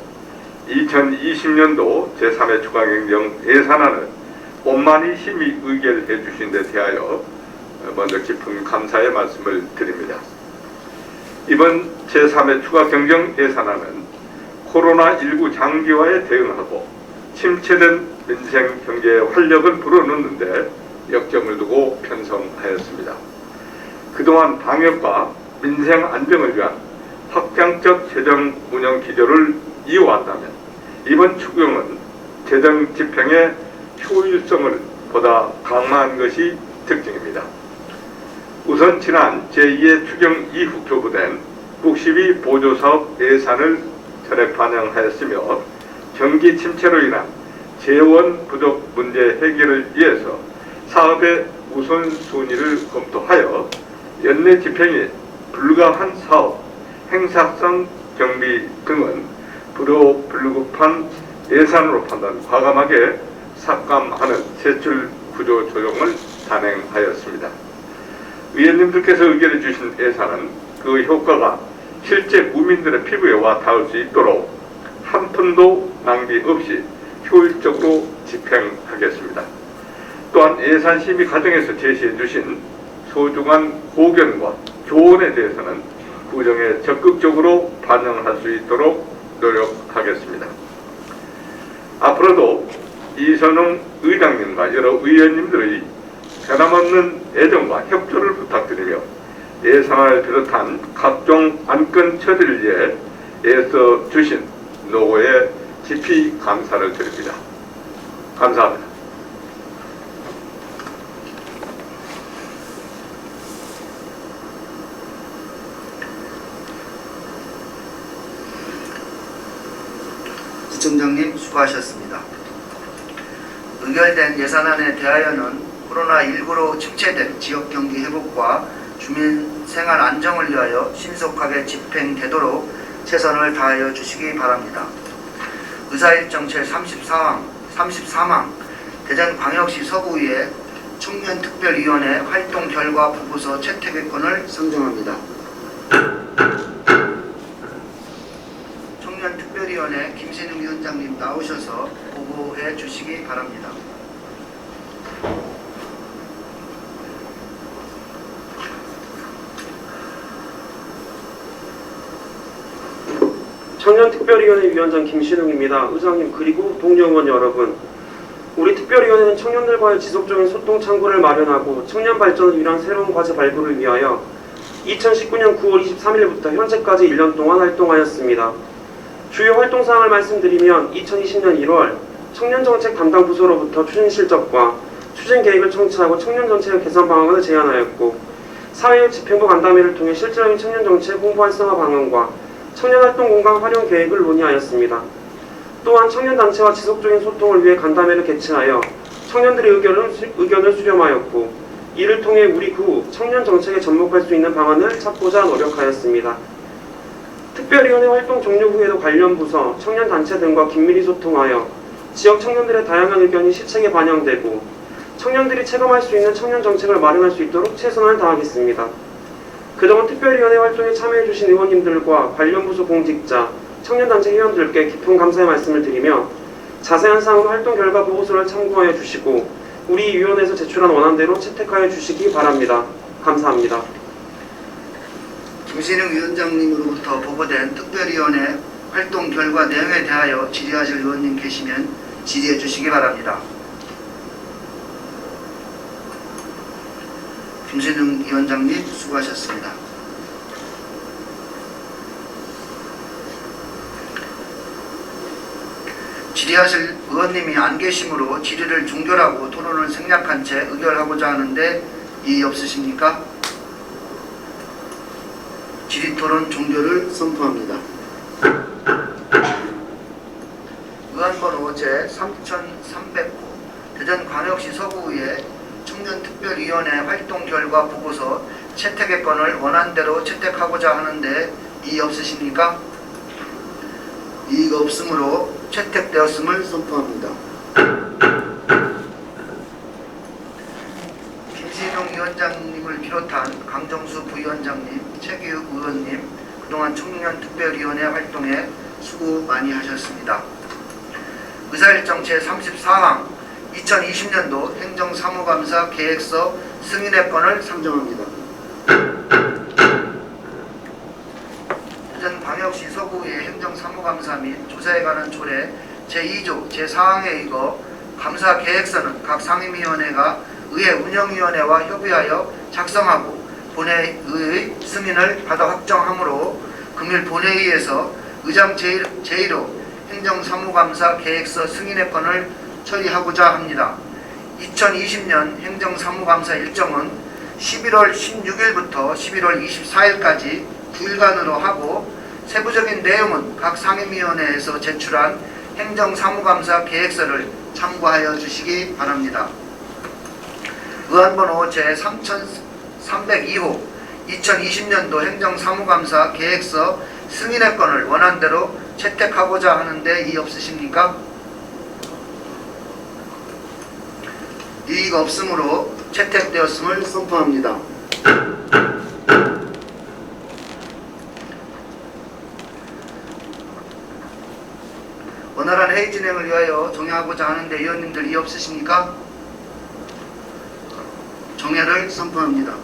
2020년도 제3회 추가경정 예산안을 원만히 심의 의결해 주신 데 대하여 먼저 깊은 감사의 말씀을 드립니다. 이번 제3회 추가경정 예산안은 코로나19 장기화에 대응하고 침체된 민생 경제의 활력을 불어넣는데 역점을 두고 편성하였습니다. 그동안 방역과 민생 안정을 위한 확장적 재정 운영 기조를 이어왔다면 이번 추경은 재정 집행의 효율성을 보다 강화한 것이 특징입니다. 우선 지난 제2회 추경 이후 교부된 국시비 보조사업 예산을 전액 반영하였으며 경기 침체로 인한 재원 부족 문제 해결을 위해서 사업의 우선순위를 검토하여 연내 집행이 불가한 사업, 행사성 경비 등은 불급한 예산으로 판단 과감하게 삭감하는 세출 구조 조정을 단행하였습니다. 의원님들께서 의결해 주신 예산은 그 효과가 실제 국민들의 피부에 와 닿을 수 있도록 한 푼도 낭비 없이 효율적으로 집행하겠습니다. 또한 예산 심의 과정에서 제시해 주신 소중한 고견과 조언에 대해서는 구정에 적극적으로 반영할 수 있도록 노력하겠습니다. 앞으로도 이선홍 의장님과 여러 의원님들의 변함없는 애정과 협조를 부탁드리며 예산을 비롯한 각종 안건 처리를 위해 애써 주신 노고에 깊이 감사를 드립니다. 감사합니다. 구청장님 수고하셨습니다. 의결된 예산안에 대하여는 코로나19로 침체된 지역 경기 회복과 주민 생활 안정을 위하여 신속하게 집행되도록 최선을 다하여 주시기 바랍니다. 의사일정 제34항 대전광역시 서구의회 청년특별위원회 활동 결과 보고서 채택의권을 상정합니다. 청년특별위원회 김신웅 위원장님 나오셔서 보고해 주시기 바랍니다. 청년특별위원회 위원장 김신웅입니다. 의장님 그리고 동료 의원 여러분, 우리 특별위원회는 청년들과의 지속적인 소통 창구를 마련하고 청년 발전을 위한 새로운 과제 발굴을 위하여 2019년 9월 23일부터 현재까지 1년 동안 활동하였습니다. 주요 활동사항을 말씀드리면 2020년 1월 청년정책 담당 부서로부터 추진 실적과 추진 계획을 청취하고 청년 정책의 개선 방안을 제안하였고, 사회의 집행부 간담회를 통해 실질적인 청년정책 홍보 활성화 방안과 청년활동 공간 활용 계획을 논의하였습니다. 또한 청년단체와 지속적인 소통을 위해 간담회를 개최하여 청년들의 의견을 수렴하였고, 이를 통해 우리 구 청년정책에 접목할 수 있는 방안을 찾고자 노력하였습니다. 특별위원회 활동 종료 후에도 관련 부서, 청년단체 등과 긴밀히 소통하여 지역 청년들의 다양한 의견이 시책에 반영되고 청년들이 체감할 수 있는 청년정책을 마련할 수 있도록 최선을 다하겠습니다. 그동안 특별위원회 활동에 참여해주신 의원님들과 관련 부서 공직자, 청년단체 회원들께 깊은 감사의 말씀을 드리며 자세한 사항은 활동 결과 보고서를 참고하여 주시고 우리 위원회에서 제출한 원안대로 채택하여 주시기 바랍니다. 감사합니다. 김신웅 위원장님으로부터 보고된 특별위원회 활동 결과 내용에 대하여 질의하실 의원님 계시면 질의해 주시기 바랍니다. 김신웅 위원장님 수고하셨습니다. 질의하실 의원님이 안 계시므로 질의를 종결하고 토론을 생략한 채 의결하고자 하는데 이의 없으십니까? 질의토론 종결을 선포합니다. 의안번호 제3300호 대전광역시 서구의회 청년특별위원회 활동 결과 보고서 채택의 건을 원안대로 채택하고자 하는데 이의 없으십니까? 이의가 없으므로 채택되었음을 선포합니다. 김신웅 위원장님을 비롯한 강정수 부위원장님, 최기욱 의원님, 그동안 청년특별위원회 활동에 수고 많이 하셨습니다. 의사일정 제34항 2020년도 행정사무감사 계획서 승인의 건을 상정합니다. 광역시 서구의 행정사무감사 및 조사에 관한 조례 제2조 제4항에 의거 감사 계획서는 각 상임위원회가 의회 운영위원회와 협의하여 작성하고 본회의의 승인을 받아 확정하므로 금일 본회의에서 의장 제1호 행정사무감사 계획서 승인의 건을 처리하고자 합니다. 2020년 행정사무감사 일정은 11월 16일부터 11월 24일까지 9일간으로 하고 세부적인 내용은 각 상임위원회에서 제출한 행정사무감사 계획서를 참고하여 주시기 바랍니다. 의안번호 제3302호 2020년도 행정사무감사 계획서 승인의 건을 원안대로 채택하고자 하는데 이의 없으십니까? 이의가 없으므로 채택되었음을 선포합니다. 원활한 회의 진행을 위하여 정회하고자 하는데 의원님들 이의 없으십니까? 정회를 선포합니다.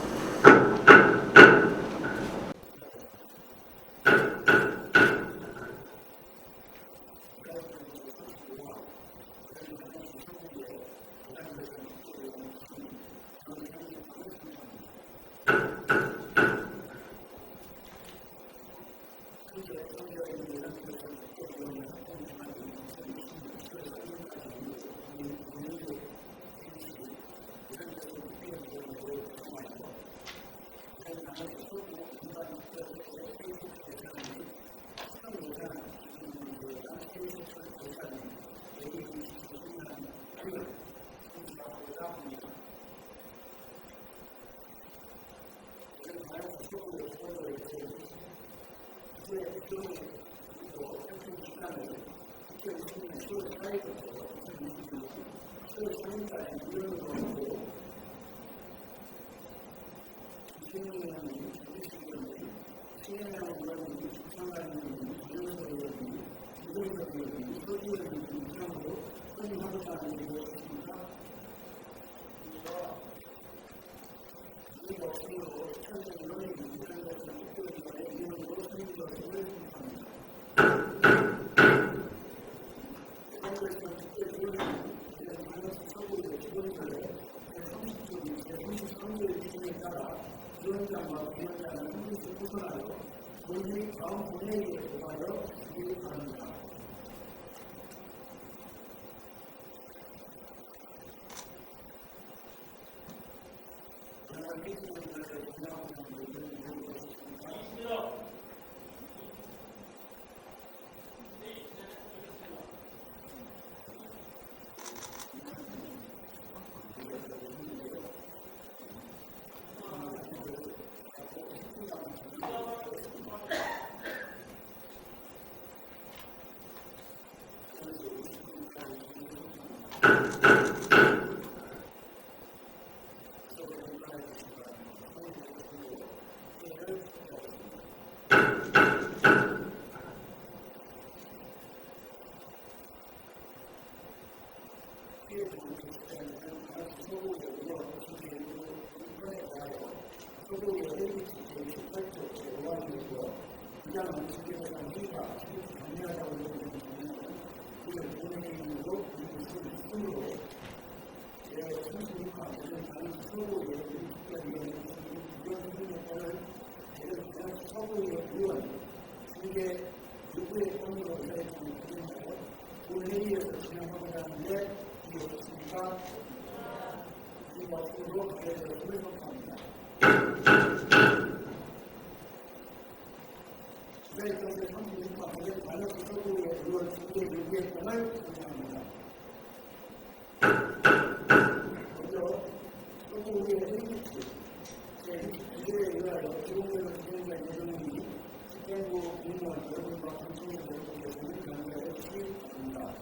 행정부 공무원 여러분과 방송에 대해서는 연결해 주시기 바랍니다.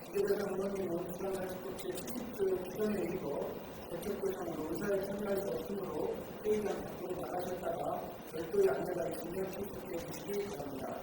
기재대상 의원님은 부산할 국제 수습 기존회의고 대책구상으로 의사에 참여할 수 없으므로 회의장 밖으로 나가셨다가 별도의 안내가 있으면 출석해 주시기 바랍니다.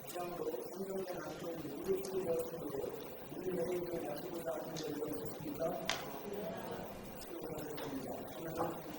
이상으로 행정된 안건 모두 수고하였으므로 우리 회의를 마치고자 하는 데 이르렀습니다. 수고하셨습니다.